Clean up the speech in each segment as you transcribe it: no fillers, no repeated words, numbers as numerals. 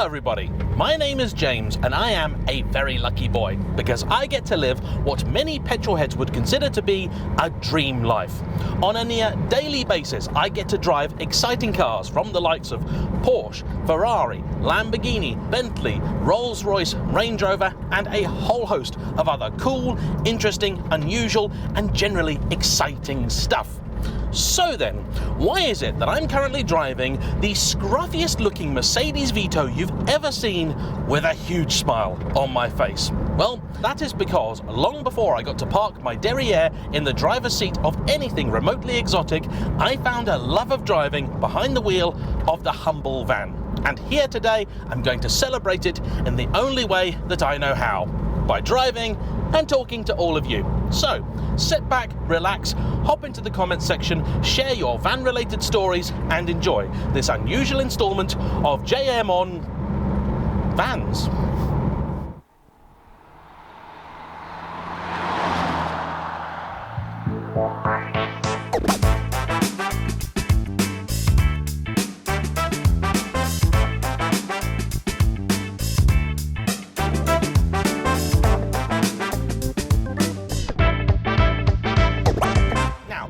Hello everybody, my name is James and I am a very lucky boy because I get to live what many petrolheads would consider to be a dream life. On a near daily basis I get to drive exciting cars from the likes of Porsche, Ferrari, Lamborghini, Bentley, Rolls-Royce, Range Rover and a whole host of other cool, interesting, unusual and generally exciting stuff. So then, why is it that I'm currently driving the scruffiest looking Mercedes Vito you've ever seen with a huge smile on my face? Well, that is because long before I got to park my derriere in the driver's seat of anything remotely exotic, I found a love of driving behind the wheel of the humble van. And here today, I'm going to celebrate it in the only way that I know how, by driving and talking to all of you. So, sit back, relax, hop into the comments section, share your van-related stories, and enjoy this unusual installment of JAYEMM on Vans.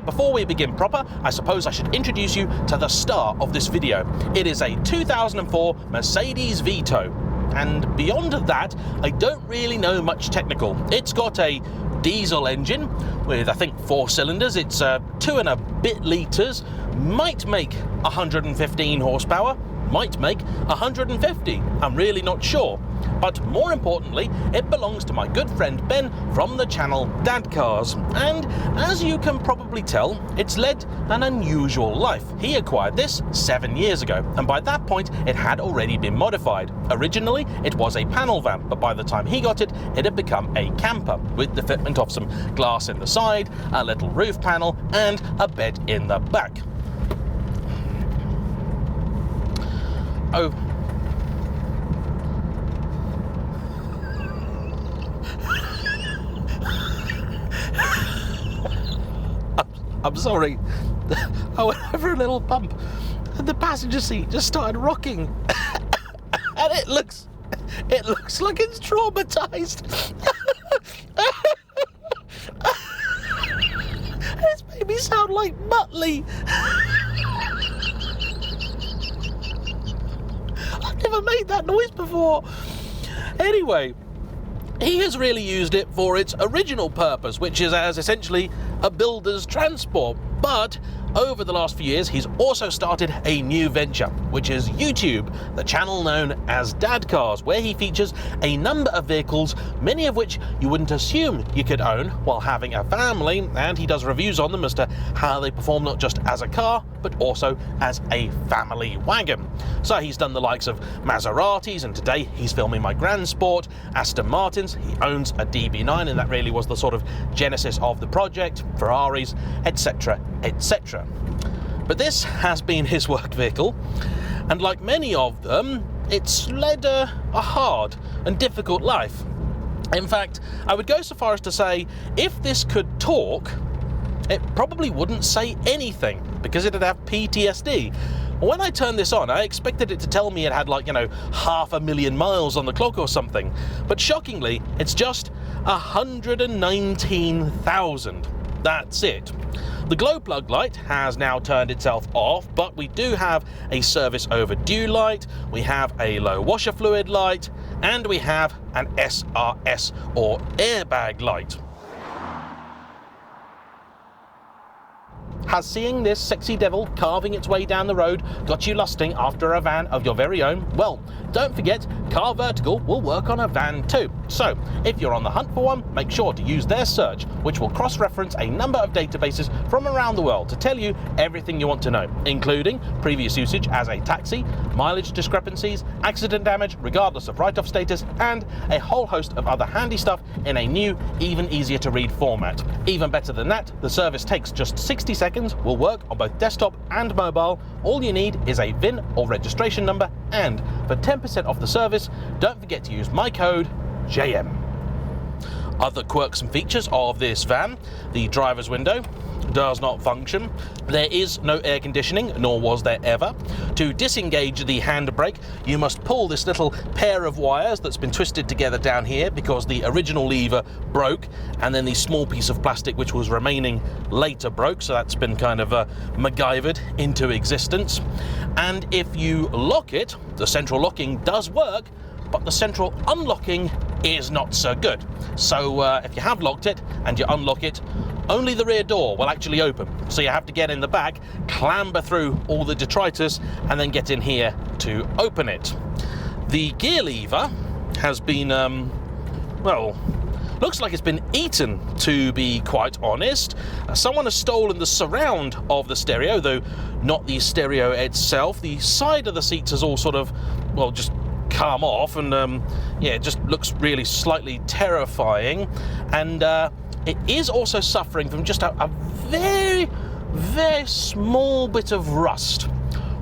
Before we begin proper, I suppose I should introduce you to the star of this video. It is a 2004 Mercedes Vito. And beyond that, I don't really know much technical. It's got a diesel engine with, I think, 4 cylinders. It's 2 and a bit litres, might make 115 horsepower, might make 150. I'm really not sure. But more importantly, it belongs to my good friend Ben from the channel Dad Cars. And as you can probably tell, it's led an unusual life. He acquired this 7 years ago, and by that point it had already been modified. Originally it was a panel van, but by the time he got it, it had become a camper with the fitment of some glass in the side, a little roof panel and a bed in the back. Oh. I'm sorry. I went over a little bump and the passenger seat just started rocking. And it looks like it's traumatized. It's made me sound like Muttley. I've never made that noise before. Anyway, he has really used it for its original purpose, which is as essentially a builder's transport. But over the last few years, he's also started a new venture, which is YouTube, the channel known as Dad Cars, where he features a number of vehicles, many of which you wouldn't assume you could own while having a family, and he does reviews on them as to how they perform not just as a car, but also as a family wagon. So he's done the likes of Maseratis, and today he's filming my Grand Sport, Aston Martins, he owns a DB9, and that really was the sort of genesis of the project, Ferraris, etc, etc. But this has been his work vehicle, and like many of them, it's led a hard and difficult life. In fact, I would go so far as to say, if this could talk, it probably wouldn't say anything, because it'd have PTSD. When I turned this on, I expected it to tell me it had, like, 500,000 miles on the clock or something. But shockingly, it's just 119,000. That's it. The glow plug light has now turned itself off, but we do have a service overdue light, we have a low washer fluid light, and we have an SRS or airbag light. Has seeing this sexy devil carving its way down the road got you lusting after a van of your very own? Well, don't forget, CarVertical will work on a van too. So, if you're on the hunt for one, make sure to use their search, which will cross-reference a number of databases from around the world to tell you everything you want to know, including previous usage as a taxi, mileage discrepancies, accident damage, regardless of write-off status, and a whole host of other handy stuff in a new, even easier to read format. Even better than that, the service takes just 60 seconds, will work on both desktop and mobile. All you need is a VIN or registration number, and for 10% off the service, don't forget to use my code JAYEMM. Other quirks and features of this van: the driver's window, does not function. There is no air conditioning, nor was there ever. To disengage the handbrake, you must pull this little pair of wires that's been twisted together down here because the original lever broke, and then the small piece of plastic which was remaining later broke, so that's been kind of MacGyvered into existence. And if you lock it, the central locking does work, but the central unlocking is not so good. So if you have locked it and you unlock it, only the rear door will actually open. So you have to get in the back, clamber through all the detritus, and then get in here to open it. The gear lever has been, well, looks like it's been eaten, to be quite honest. Someone has stolen the surround of the stereo, though not the stereo itself. The side of the seats is all sort of, well, just come off, and yeah, it just looks really slightly terrifying. And it is also suffering from just a very, very small bit of rust,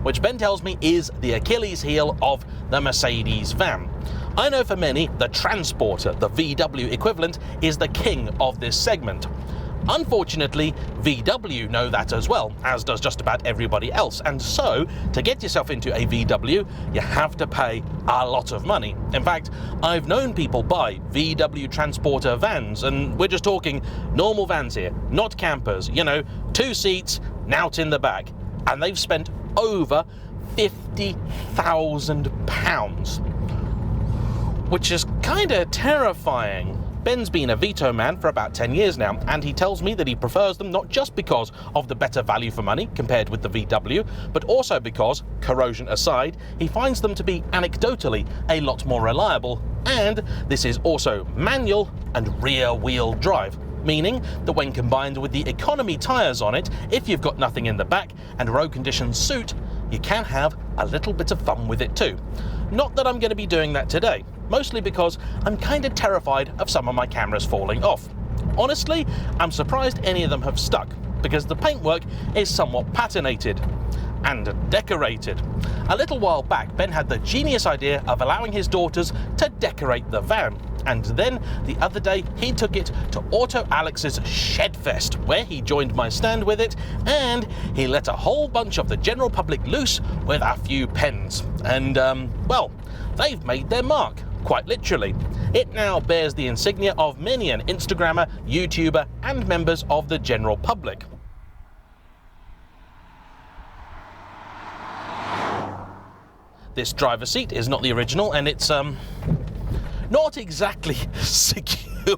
which Ben tells me is the Achilles heel of the Mercedes van. I know for many, the Transporter, the VW equivalent, is the king of this segment. Unfortunately, VW know that as well, as does just about everybody else, and so to get yourself into a VW, you have to pay a lot of money. In fact, I've known people buy VW Transporter vans, and we're just talking normal vans here, not campers, you know, 2 seats, out in the back, and they've spent over £50,000, which is kind of terrifying. Ben's been a Vito man for about 10 years now, and he tells me that he prefers them not just because of the better value for money compared with the VW, but also because, corrosion aside, he finds them to be anecdotally a lot more reliable, and this is also manual and rear-wheel drive, meaning that when combined with the economy tyres on it, if you've got nothing in the back and road conditions suit, you can have a little bit of fun with it too. Not that I'm going to be doing that today, mostly because I'm kind of terrified of some of my cameras falling off. Honestly, I'm surprised any of them have stuck, because the paintwork is somewhat patinated and decorated. A little while back, Ben had the genius idea of allowing his daughters to decorate the van, and then the other day he took it to Auto Alex's Shedfest, where he joined my stand with it, and he let a whole bunch of the general public loose with a few pens, and well, they've made their mark, quite literally. It now bears the insignia of many an Instagrammer, YouTuber, and members of the general public. This driver's seat is not the original, and it's not exactly secure,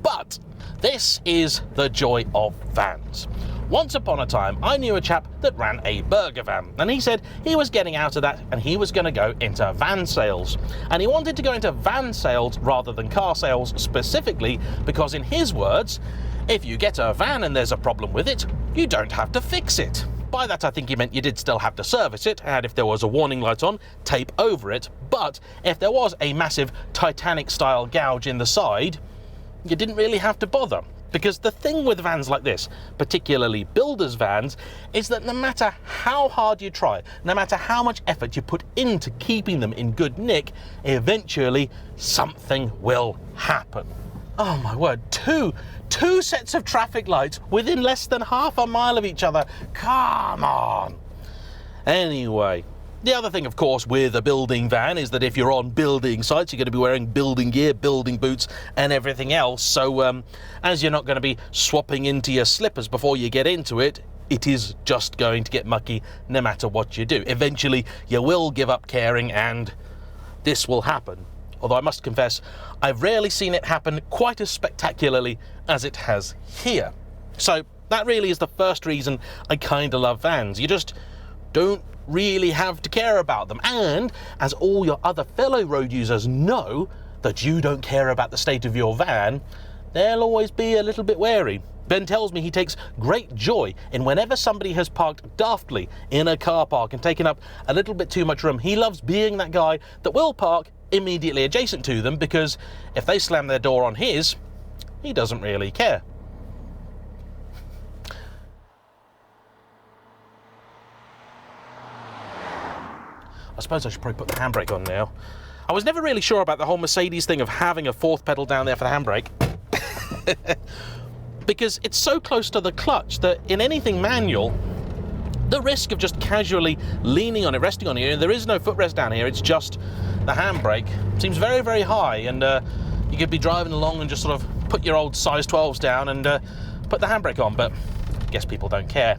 but this is the joy of vans. Once upon a time, I knew a chap that ran a burger van, and he said he was getting out of that and he was going to go into van sales. And he wanted to go into van sales rather than car sales specifically because, in his words, if you get a van and there's a problem with it, you don't have to fix it. By that I think he meant you did still have to service it, and if there was a warning light on, tape over it, but if there was a massive Titanic-style gouge in the side, you didn't really have to bother. Because the thing with vans like this, particularly builders' vans, is that no matter how hard you try, no matter how much effort you put into keeping them in good nick, eventually something will happen. Oh my word, two sets of traffic lights within less than half a mile of each other. Come on. Anyway, the other thing, of course, with a building van is that if you're on building sites, you're going to be wearing building gear, building boots, and everything else. So as you're not going to be swapping into your slippers before you get into it, it is just going to get mucky no matter what you do. Eventually, you will give up caring, and this will happen. Although I must confess, I've rarely seen it happen quite as spectacularly as it has here. So that really is the first reason I kind of love vans. You just don't really have to care about them. And as all your other fellow road users know that you don't care about the state of your van, they'll always be a little bit wary. Ben tells me he takes great joy in whenever somebody has parked daftly in a car park and taken up a little bit too much room. He loves being that guy that will park immediately adjacent to them, because if they slam their door on his, he doesn't really care. I suppose I should probably put the handbrake on now. I was never really sure about the whole Mercedes thing of having a fourth pedal down there for the handbrake. because it's so close to the clutch that in anything manual, the risk of just casually leaning on it, resting on it, there is no footrest down here, it's just the handbrake, seems very, very high, and you could be driving along and just sort of put your old size 12s down and put the handbrake on, but I guess people don't care.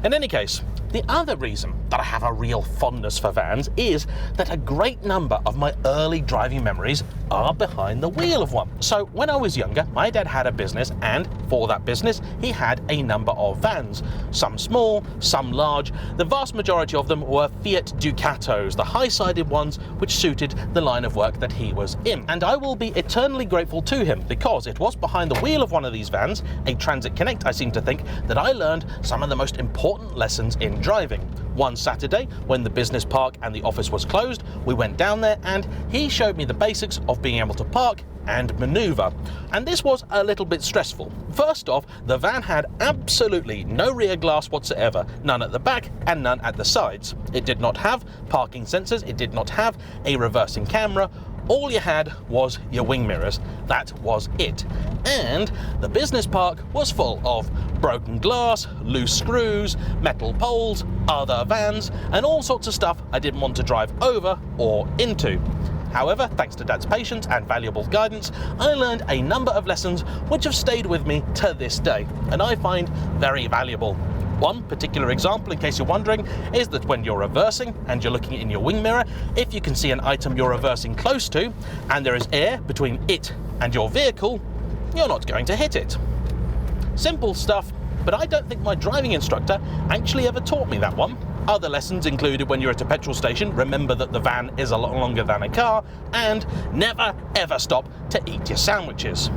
In any case, the other reason that I have a real fondness for vans is that a great number of my early driving memories are behind the wheel of one. So when I was younger, my dad had a business, and for that business, he had a number of vans. Some small, some large. The vast majority of them were Fiat Ducatos, the high-sided ones which suited the line of work that he was in. And I will be eternally grateful to him, because it was behind the wheel of one of these vans, a Transit Connect I seem to think, that I learned some of the most important lessons in driving. One Saturday, when the business park and the office was closed, we went down there and he showed me the basics of being able to park and maneuver. And this was a little bit stressful. First off, the van had absolutely no rear glass whatsoever, none at the back and none at the sides. It did not have parking sensors, it did not have a reversing camera. All you had was your wing mirrors. That was it. And the business park was full of broken glass, loose screws, metal poles, other vans, and all sorts of stuff I didn't want to drive over or into. However, thanks to Dad's patience and valuable guidance, I learned a number of lessons which have stayed with me to this day, and I find very valuable. One particular example, in case you're wondering, is that when you're reversing and you're looking in your wing mirror, if you can see an item you're reversing close to, and there is air between it and your vehicle, you're not going to hit it. Simple stuff, but I don't think my driving instructor actually ever taught me that one. Other lessons included when you're at a petrol station, remember that the van is a lot longer than a car, and never ever stop to eat your sandwiches.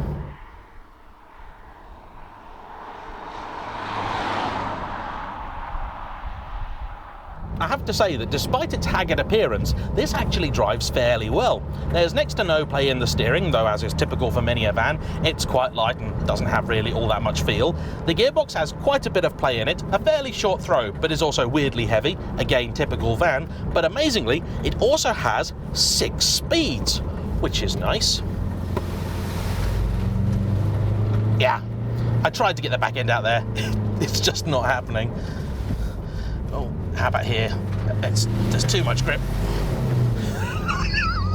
I have to say that despite its haggard appearance, this actually drives fairly well. There's next to no play in the steering, though as is typical for many a van, it's quite light and doesn't have really all that much feel. The gearbox has quite a bit of play in it, a fairly short throw, but is also weirdly heavy, again typical van, but amazingly, it also has 6 speeds, which is nice. Yeah, I tried to get the back end out there, it's just not happening. Oh, how about here? There's too much grip.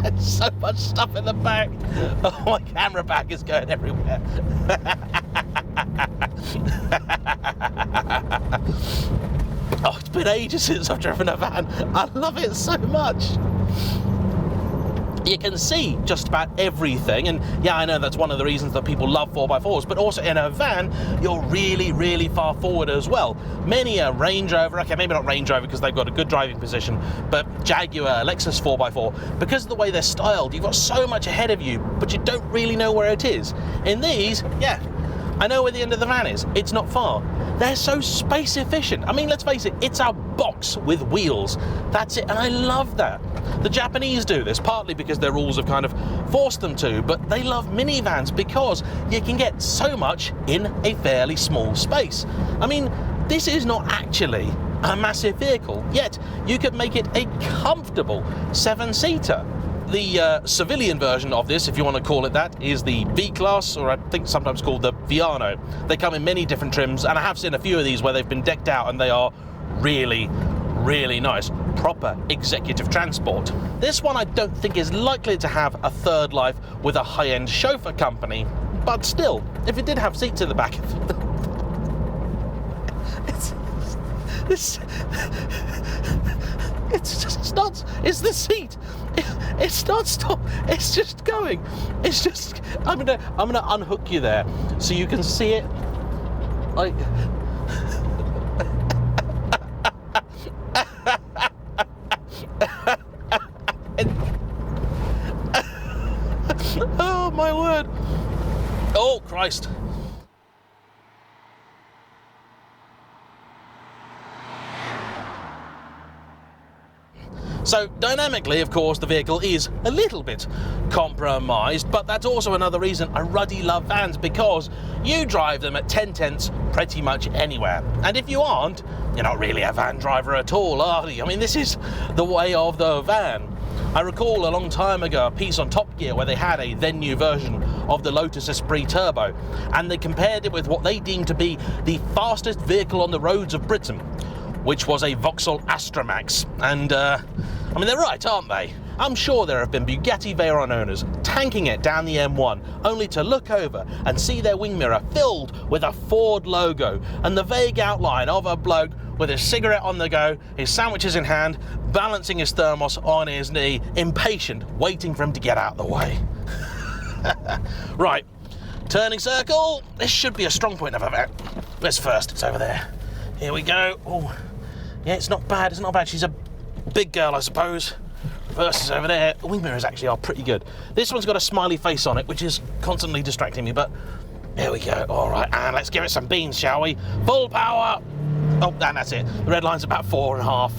There's so much stuff in the back. Oh, my camera bag is going everywhere. Oh, it's been ages since I've driven a van. I love it so much. You can see just about everything, and yeah, I know that's one of the reasons that people love 4x4s, but also in a van, you're really, really far forward as well. Many a Range Rover, okay, maybe not Range Rover because they've got a good driving position, but Jaguar, Lexus 4x4, because of the way they're styled, you've got so much ahead of you, but you don't really know where it is. In these, yeah, I know where the end of the van is. It's not far. They're so space efficient. I mean, let's face it, it's a box with wheels. That's it, and I love that. The Japanese do this, partly because their rules have kind of forced them to, but they love minivans because you can get so much in a fairly small space. I mean, this is not actually a massive vehicle, yet you could make it a comfortable 7-seater. The civilian version of this, if you want to call it that, is the V-Class, or I think sometimes called the Viano. They come in many different trims, and I have seen a few of these where they've been decked out and they are really, really nice. Proper executive transport. This one I don't think is likely to have a third life with a high-end chauffeur company, but still, if it did have seats in the back, it's just nuts. It's the seat. It's not stop. It's just going. It's just. I'm gonna unhook you there so you can see it. Like. Oh my word. Oh Christ. So dynamically, of course, the vehicle is a little bit compromised, but that's also another reason I ruddy love vans, because you drive them at 10/10 pretty much anywhere. And if you aren't, you're not really a van driver at all, are you? I mean, this is the way of the van. I recall a long time ago a piece on Top Gear where they had a then new version of the Lotus Esprit Turbo, and they compared it with what they deemed to be the fastest vehicle on the roads of Britain, which was a Vauxhall Astramax. And I mean, they're right, aren't they? I'm sure there have been Bugatti Veyron owners tanking it down the M1, only to look over and see their wing mirror filled with a Ford logo and the vague outline of a bloke with his cigarette on the go, his sandwiches in hand, balancing his thermos on his knee, impatient, waiting for him to get out of the way. Right, turning circle. This should be a strong point of event. Where's first? It's over there. Here we go. Oh, yeah, it's not bad. It's not bad. She's a big girl, I suppose. Reverse is over there. The wing mirrors actually are pretty good. This one's got a smiley face on it, which is constantly distracting me, but there we go. All right, and let's give it some beans, shall we? Full power. Oh, and that's it. The red line's about 4.5,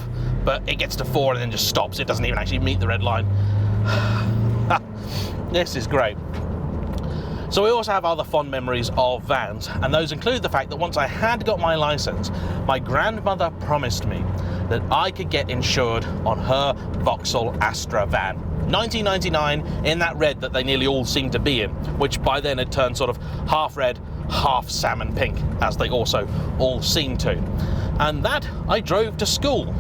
but it gets to 4 and then just stops. It doesn't even actually meet the red line. This is great. So we also have other fond memories of vans, and those include the fact that once I had got my license, my grandmother promised me that I could get insured on her Vauxhall Astra van. 1999 in that red that they nearly all seem to be in, which by then had turned sort of half red, half salmon pink, as they also all seem to. And that I drove to school.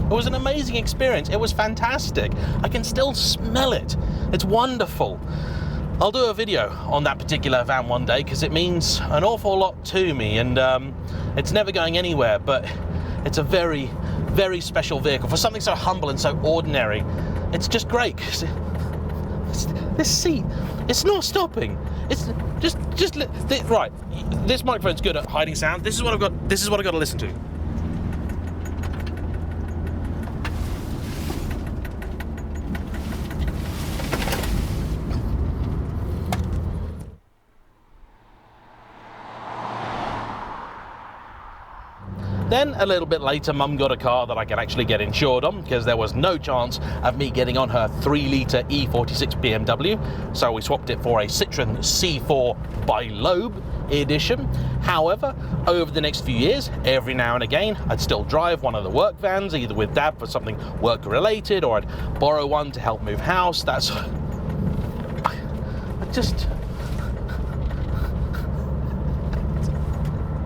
It was an amazing experience. It was fantastic. I can still smell it. It's wonderful. I'll do a video on that particular van one day because it means an awful lot to me, and it's never going anywhere, but it's a very, very special vehicle for something so humble and so ordinary. It's just great. This seat, it's not stopping. It's just right. This microphone's good at hiding sound. This is what I've got. This is what I've got to listen to. Then, a little bit later, Mum got a car that I could actually get insured on, because there was no chance of me getting on her 3-litre E46 BMW, so we swapped it for a Citroën C4 Bilobe edition. However, over the next few years, every now and again, I'd still drive one of the work vans, either with Dad for something work-related, or I'd borrow one to help move house. That's... I just...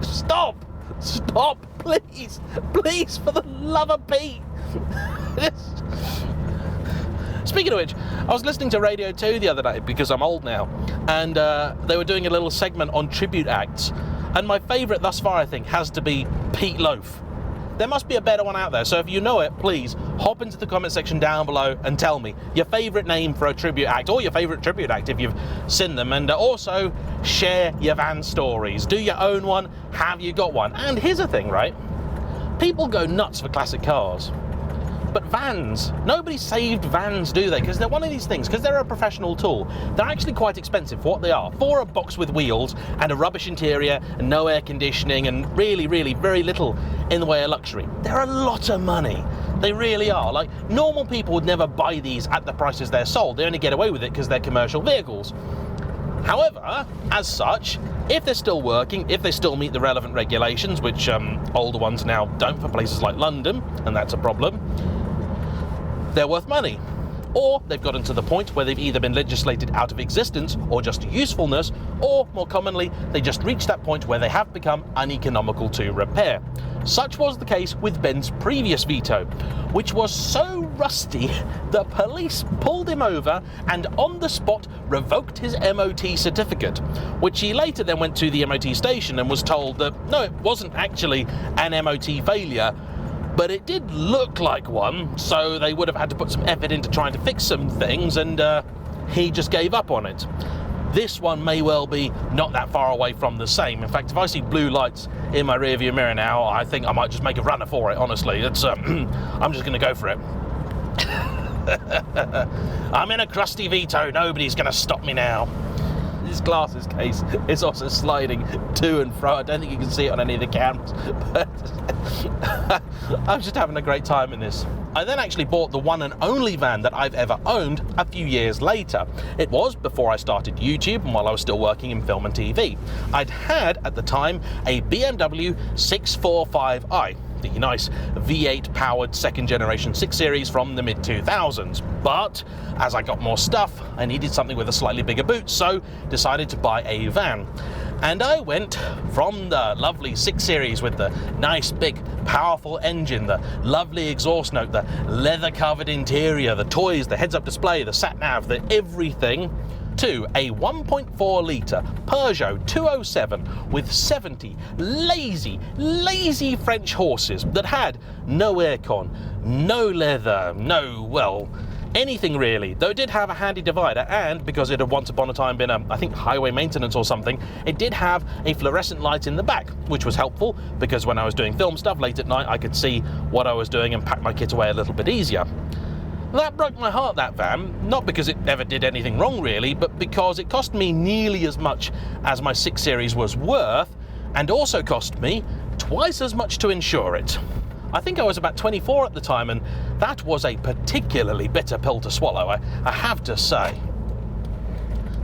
Stop! Stop, please! Please, for the love of Pete! Speaking of which, I was listening to Radio 2 the other day, because I'm old now, and they were doing a little segment on tribute acts, and my favourite thus far, I think, has to be Pete Loaf. There must be a better one out there, so if you know it, please hop into the comment section down below and tell me your favourite name for a tribute act, or your favourite tribute act if you've seen them, and also share your van stories. Do you own one? Have you got one? And here's the thing, right? People go nuts for classic cars, but vans, nobody saved vans, do they? Because they're one of these things, because they're a professional tool, they're actually quite expensive for what they are. For a box with wheels and a rubbish interior and no air conditioning and really, really very little in the way of luxury, they're a lot of money. They really are. Like, normal people would never buy these at the prices they're sold. They only get away with it because they're commercial vehicles. However, as such, if they're still working, if they still meet the relevant regulations, which older ones now don't for places like London, and that's a problem, they're worth money. Or they've gotten to the point where they've either been legislated out of existence or just usefulness, or more commonly, they just reached that point where they have become uneconomical to repair. Such was the case with Ben's previous Vito, which was so rusty the police pulled him over and on the spot revoked his MOT certificate, which he later then went to the MOT station and was told that no, it wasn't actually an MOT failure, but it did look like one, so they would have had to put some effort into trying to fix some things, and he just gave up on it. This one may well be not that far away from the same. In fact, if I see blue lights in my rearview mirror now, I think I might just make a runner for it, honestly. It's, I'm just going to go for it. I'm in a crusty Vito, nobody's going to stop me now. This glasses case is also sliding to and fro. I don't think you can see it on any of the cameras, but I'm just having a great time in this. I then actually bought the one and only van that I've ever owned a few years later. It was before I started YouTube and while I was still working in film and TV. I'd had, at the time, a BMW 645i. the nice V8 powered second generation 6 Series from the mid 2000s. But as I got more stuff, I needed something with a slightly bigger boot, so decided to buy a van. And I went from the lovely 6 Series with the nice big powerful engine, the lovely exhaust note, the leather covered interior, the toys, the heads up display, the sat nav, the everything, to a 1.4 litre Peugeot 207 with 70 lazy French horses that had no aircon, no leather, no, well, anything really, though it did have a handy divider, and because it had once upon a time been I think highway maintenance or something, it did have a fluorescent light in the back, which was helpful because when I was doing film stuff late at night I could see what I was doing and pack my kit away a little bit easier. That broke my heart, that van, not because it ever did anything wrong really, but because it cost me nearly as much as my 6 Series was worth, and also cost me twice as much to insure it. I think I was about 24 at the time, and that was a particularly bitter pill to swallow, I have to say.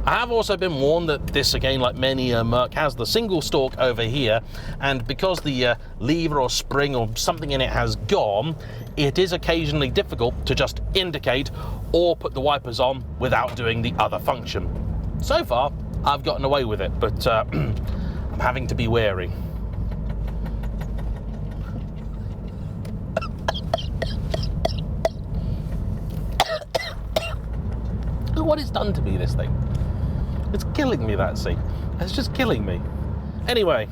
I have also been warned that this, again, like many Merc, has the single stalk over here, and because the lever or spring or something in it has gone, it is occasionally difficult to just indicate or put the wipers on without doing the other function. So far, I've gotten away with it, but I'm having to be wary. What it's done to me, this thing. It's killing me, that seat. It's just killing me. Anyway,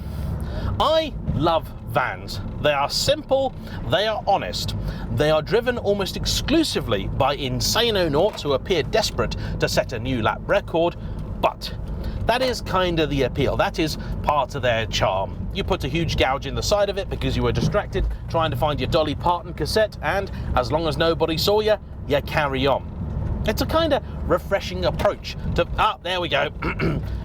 I love vans. They are simple, they are honest. They are driven almost exclusively by insano-naughts who appear desperate to set a new lap record, but that is kind of the appeal. That is part of their charm. You put a huge gouge in the side of it because you were distracted trying to find your Dolly Parton cassette, and as long as nobody saw you, you carry on. It's a kind of refreshing approach to, there we go.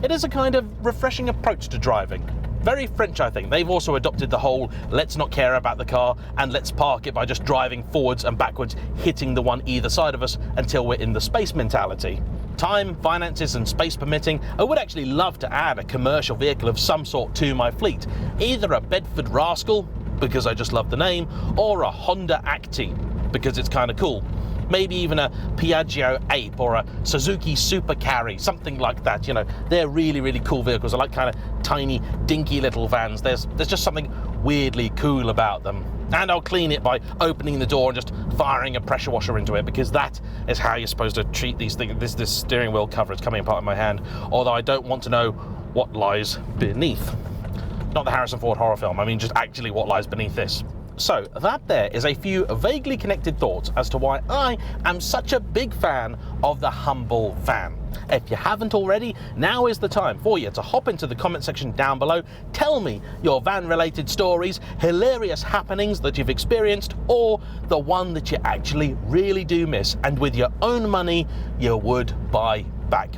It is a kind of refreshing approach to driving. Very French, I think. They've also adopted the whole let's not care about the car and let's park it by just driving forwards and backwards, hitting the one either side of us until we're in the space mentality. Time, finances and space permitting, I would actually love to add a commercial vehicle of some sort to my fleet. Either a Bedford Rascal, because I just love the name, or a Honda Acti, because it's kind of cool. Maybe even a Piaggio Ape or a Suzuki Super Carry, something like that. You know, they're really cool vehicles. I like kind of tiny, dinky little vans. There's just something weirdly cool about them. And I'll clean it by opening the door and just firing a pressure washer into it, because that is how you're supposed to treat these things. This steering wheel cover is coming apart in my hand, although I don't want to know what lies beneath. Not the Harrison Ford horror film, I mean just actually what lies beneath this. So that there is a few vaguely connected thoughts as to why I am such a big fan of the humble van. If you haven't already, now is the time for you to hop into the comment section down below. Tell me your van related stories, hilarious happenings that you've experienced, or the one that you actually really do miss and with your own money you would buy back.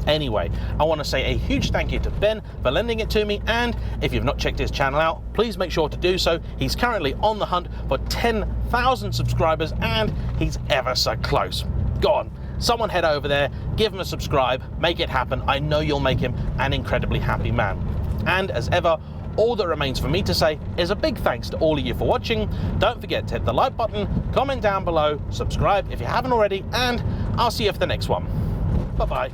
Anyway, I want to say a huge thank you to Ben for lending it to me, and if you've not checked his channel out, please make sure to do so. He's currently on the hunt for 10,000 subscribers, and he's ever so close. Go on, someone head over there, give him a subscribe, make it happen. I know you'll make him an incredibly happy man. And as ever, all that remains for me to say is a big thanks to all of you for watching. Don't forget to hit the like button, comment down below, subscribe if you haven't already, and I'll see you for the next one. Bye-bye.